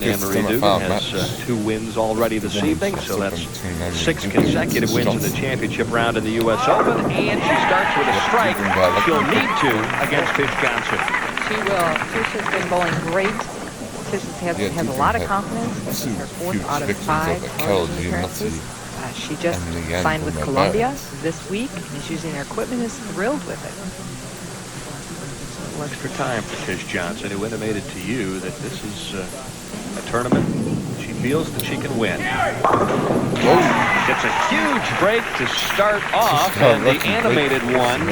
Anne-Marie Duggan has 2 wins already this evening, so that's 6 consecutive wins in the championship round in the U.S. Open, and she starts with a strike. She'll need to against Tish Johnson. She will. Tish has been bowling great. Tish has a lot of confidence. This is her 4th out of 5 television appearances. She just signed with Columbia this week, and is using their equipment, is thrilled with it. Extra time for Tish Johnson, who intimated to you that this is a tournament she feels that she can win. It's a huge break to start off, and the animated one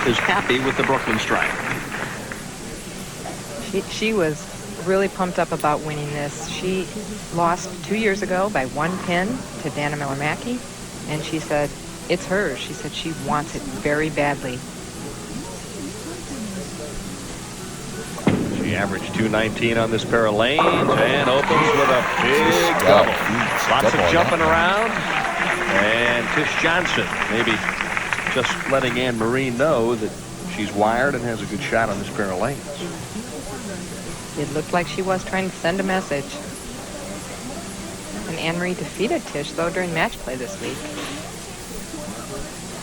is happy with the Brooklyn strike. She was really pumped up about winning this. She lost 2 years ago by 1 pin to Dana Miller-Mackey, and she said it's hers. She said she wants it very badly. She averaged 219 on this pair of lanes and opens with a big double. Lots of jumping around, and Tish Johnson maybe just letting Anne-Marie know that she's wired and has a good shot on this pair of lanes. It looked like she was trying to send a message. And Anne-Marie defeated Tish, though, during match play this week.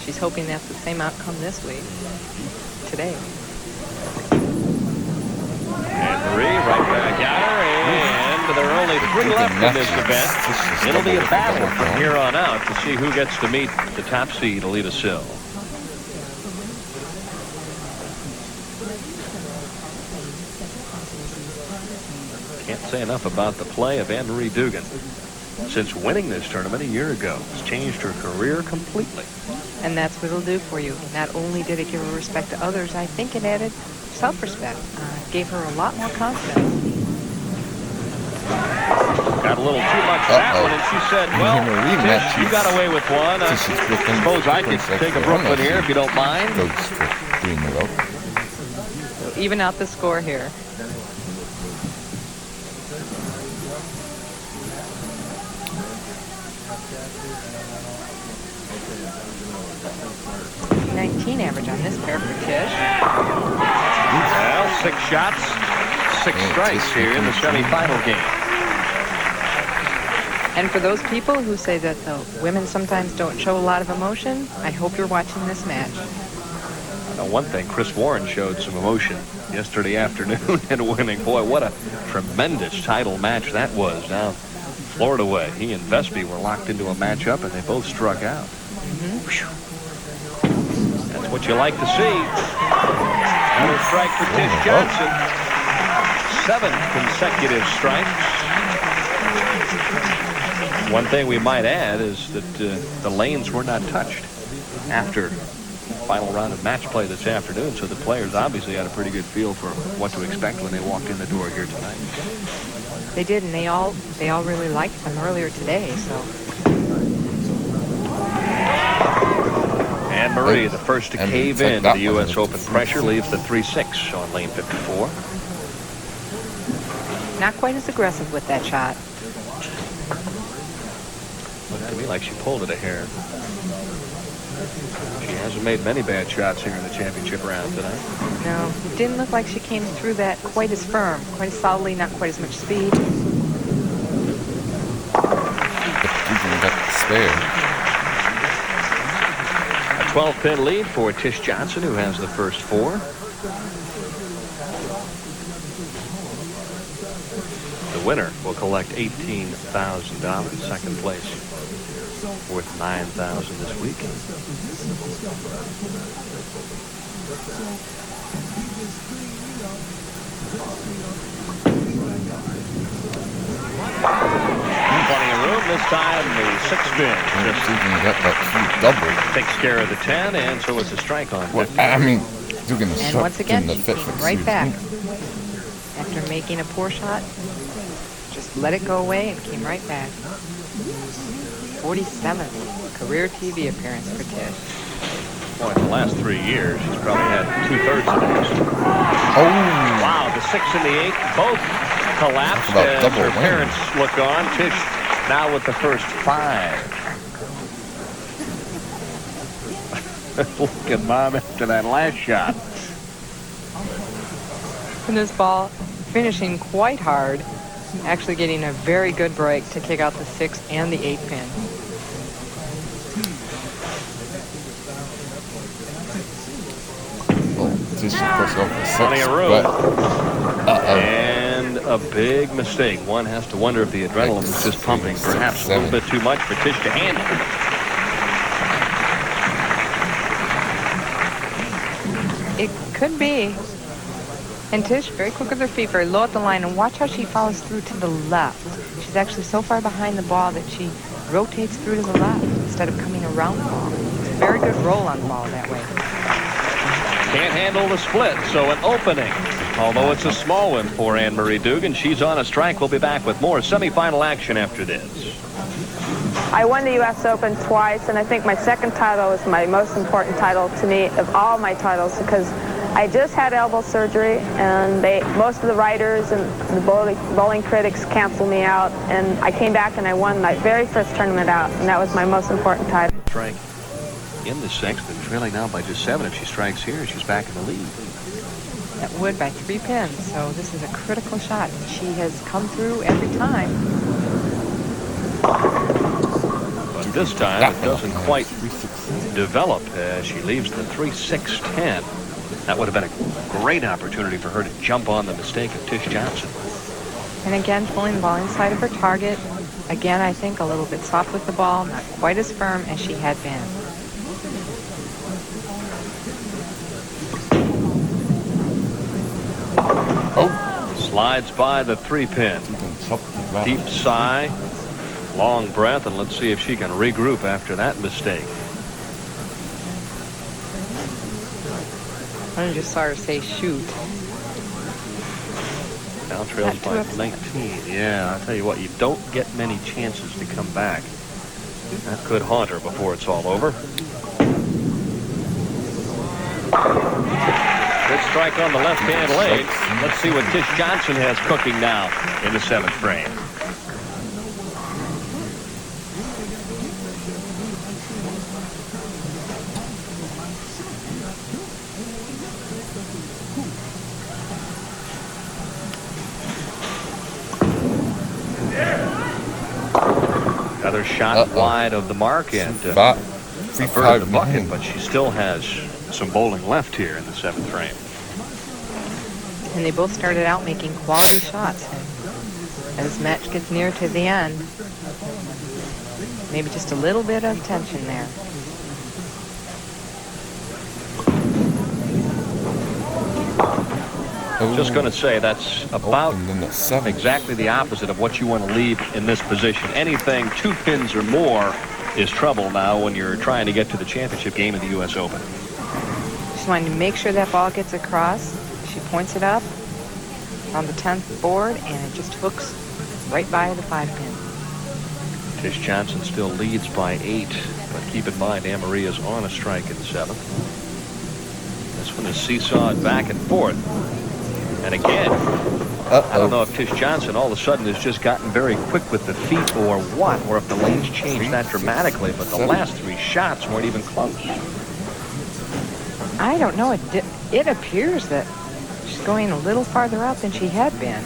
She's hoping that's the same outcome this week, today. Anne-Marie right back at her, and there are only 3 left in this event. It'll be a battle from here on out to see who gets to meet the top seed, Alita Sill. Can't say enough about the play of Anne-Marie Duggan. Since winning this tournament a year ago, it's changed her career completely. And that's what it'll do for you. Not only did it give her respect to others, I think it added self-respect. Gave her a lot more confidence. Got a little too much of that one, and she said, well, Tish, you got away with one. I suppose I could take a Brooklyn here if you don't mind. So even out the score here. .19 average on this pair for Tish. Well, 6 shots, 6 strikes here in the semifinal game. And for those people who say that the women sometimes don't show a lot of emotion, I hope you're watching this match. Now, one thing, Chris Warren showed some emotion yesterday afternoon in winning. Boy, what a tremendous title match that was. Now, Florida way. He and Vespi were locked into a matchup, and they both struck out. That's what you like to see. Another strike for Tish Johnson. 7 consecutive strikes. One thing we might add is that the lanes were not touched after final round of match play this afternoon, so the players obviously had a pretty good feel for what to expect when they walked in the door here tonight. They did, and they all really liked them earlier today, so. Anne-Marie, the first to cave in the U.S. Open pressure, leaves the 3-6 on lane 54. Not quite as aggressive with that shot. Looked to me like she pulled it a hair. She hasn't made many bad shots here in the championship round tonight. No, it didn't look like she came through that quite as firm, quite as solidly, not quite as much speed. A 12-pin lead for Tish Johnson, who has the first 4. The winner will collect $18,000. Second place worth $9,000 this week. Plenty of room this time. The 6-pin double takes care of the 10, and so it's a strike on. Well, I mean, and once again, she came right back after making a poor shot. Just let it go away and came right back. 47th career TV appearance for Tish. Boy, in the last 3 years, she's probably had 2/3 of those. Oh! Wow, the 6 and the 8 both collapsed as her parents look on. Tish now with the first 5. Look at Mom after that last shot. And this ball finishing quite hard. Actually getting a very good break to kick out the 6 and the 8 pin. Plenty of room. And a big mistake. One has to wonder if the adrenaline was just pumping perhaps a little bit too much for Tish to handle. It could be. And Tish, very quick with her feet, very low at the line. And watch how she follows through to the left. She's actually so far behind the ball that she rotates through to the left instead of coming around the ball. It's a very good roll on the ball that way. Can't handle the split, so an opening. Although it's a small one for Anne-Marie Duggan. She's on a strike. We'll be back with more semifinal action after this. I won the U.S. Open twice, and I think my second title was my most important title to me of all my titles, because I just had elbow surgery, and most of the writers and the bowling critics canceled me out, and I came back and I won my very first tournament out, and that was my most important title. Strike in the sixth, and trailing now by just 7. If she strikes here, she's back in the lead. That would by 3 pins, so this is a critical shot. She has come through every time. But this time it doesn't quite develop as she leaves the 3-6-10. That would have been a great opportunity for her to jump on the mistake of Tish Johnson. And again, pulling the ball inside of her target. Again, I think a little bit soft with the ball, not quite as firm as she had been. Slides by the 3-pin. Deep sigh, long breath, and let's see if she can regroup after that mistake. I just saw her say shoot. Now trails by 19. Yeah, I'll tell you what, you don't get many chances to come back. That could haunt her before it's all over. Good strike on the left-hand leg. Let's see what Tish Johnson has cooking now in the 7th frame. Another shot wide of the mark and averted the bucket, but she still has some bowling left here in the 7th frame. And they both started out making quality shots. And as the match gets near to the end, maybe just a little bit of tension there. Just going to say that's about exactly the opposite of what you want to leave in this position. Anything 2 pins or more is trouble now when you're trying to get to the championship game of the U.S. Open. Just wanting to make sure that ball gets across. She points it up on the 10th board, and it just hooks right by the 5-pin. Tish Johnson still leads by 8, but keep in mind Anne-Marie is on a strike in the 7th. This one is seesawed back and forth. And again, I don't know if Tish Johnson all of a sudden has just gotten very quick with the feet or what, or if the lanes changed that dramatically, but the last 3 shots weren't even close. I don't know. It appears that she's going a little farther out than she had been.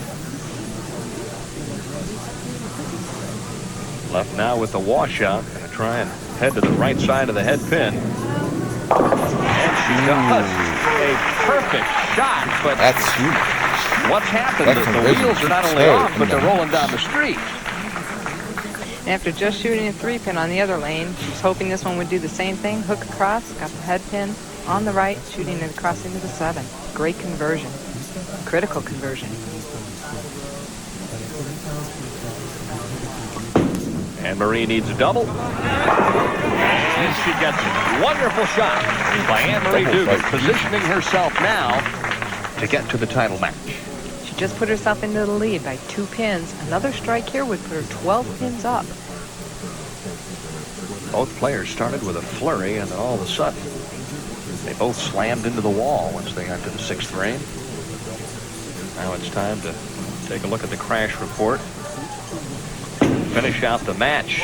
Left now with the washout. Going to try and head to the right side of the head pin. And she does. A perfect shot, but that's huge. What's happened? The wheels are not only off, but they're rolling down the street. After just shooting a 3-pin on the other lane, she's hoping this one would do the same thing. Hook across, got the head pin on the right, shooting it across into the 7. Great conversion. Critical conversion. Anne-Marie needs a double. And she gets a wonderful shot by Anne-Marie Duggan, positioning herself now to get to the title match. She just put herself into the lead by 2 pins. Another strike here would put her 12 pins up. Both players started with a flurry, and then all of a sudden, they both slammed into the wall once they got to the 6th frame. Now it's time to take a look at the crash report. Finish out the match.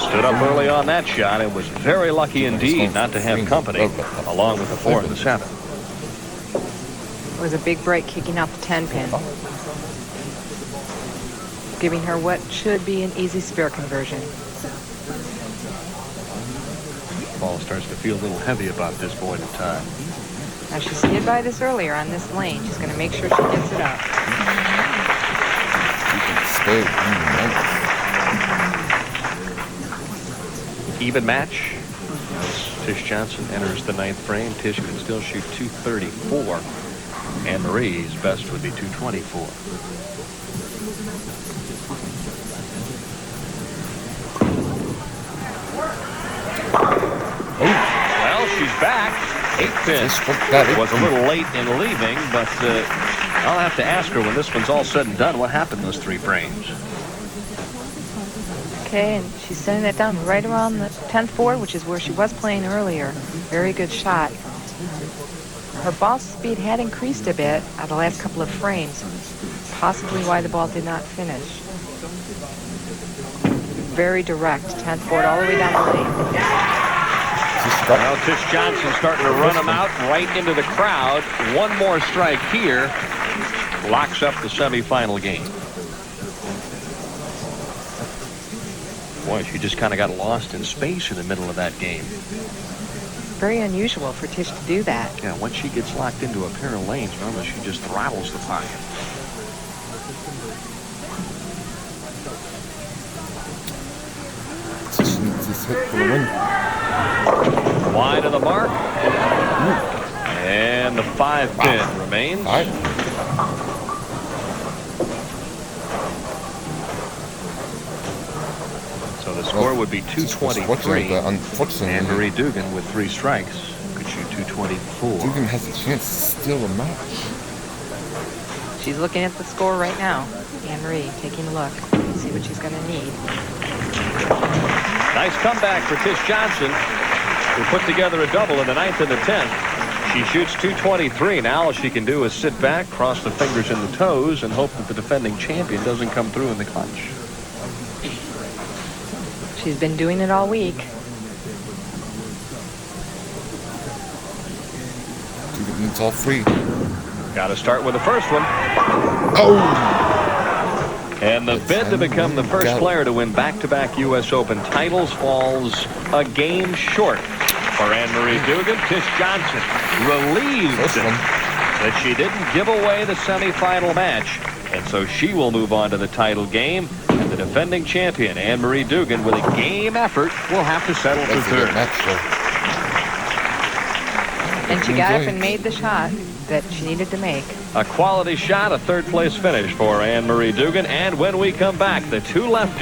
Stood up early on that shot and was very lucky indeed not to have company along with the 4 and the 7. It was a big break kicking out the 10-pin. giving her what should be an easy spare conversion. Ball starts to feel a little heavy about this point in time. Now, she slid by this earlier on this lane. She's going to make sure she gets it up. Even match. As Tish Johnson enters the 9th frame, Tish can still shoot 234. Anne Marie's best would be 224. Well, she's back. 8 pin. Was a little late in leaving, but I'll have to ask her when this one's all said and done, what happened those 3 frames? Okay, and she's sending it down right around the 10th board, which is where she was playing earlier. Very good shot. Her ball speed had increased a bit at the last couple of frames, possibly why the ball did not finish. Very direct, 10th board all the way down the lane. Now Tish Johnson starting to run him out right into the crowd. One more strike here locks up the semifinal game. Boy, she just kind of got lost in space in the middle of that game. Very unusual for Tish to do that. Yeah, once she gets locked into a pair of lanes, normally she just throttles the pocket. Tish needs this hit for the win. Wide of the mark. And the 5 pin remains. So the score would be 223. Anne Marie Duggan with 3 strikes could shoot 224. Duggan has a chance to steal a match. She's looking at the score right now. Anne Marie taking a look. See what she's going to need. Nice comeback for Tish Johnson, who put together a double in the 9th and the 10th. She shoots 223. Now all she can do is sit back, cross the fingers and the toes, and hope that the defending champion doesn't come through in the clutch. She's been doing it all week. Duggan needs all 3. Got to start with the first one. Oh! And the bid to become the first player to win back-to-back U.S. Open titles falls a game short for Anne Marie Duggan. Tish Johnson relieved that she didn't give away the semifinal match, and so she will move on to the title game. And the defending champion, Anne Marie Duggan, with a game effort, will have to settle for 3rd. And she got up and made the shot that she needed to make. A quality shot, a 3rd place finish for Anne Marie Duggan. And when we come back, the 2 lefties.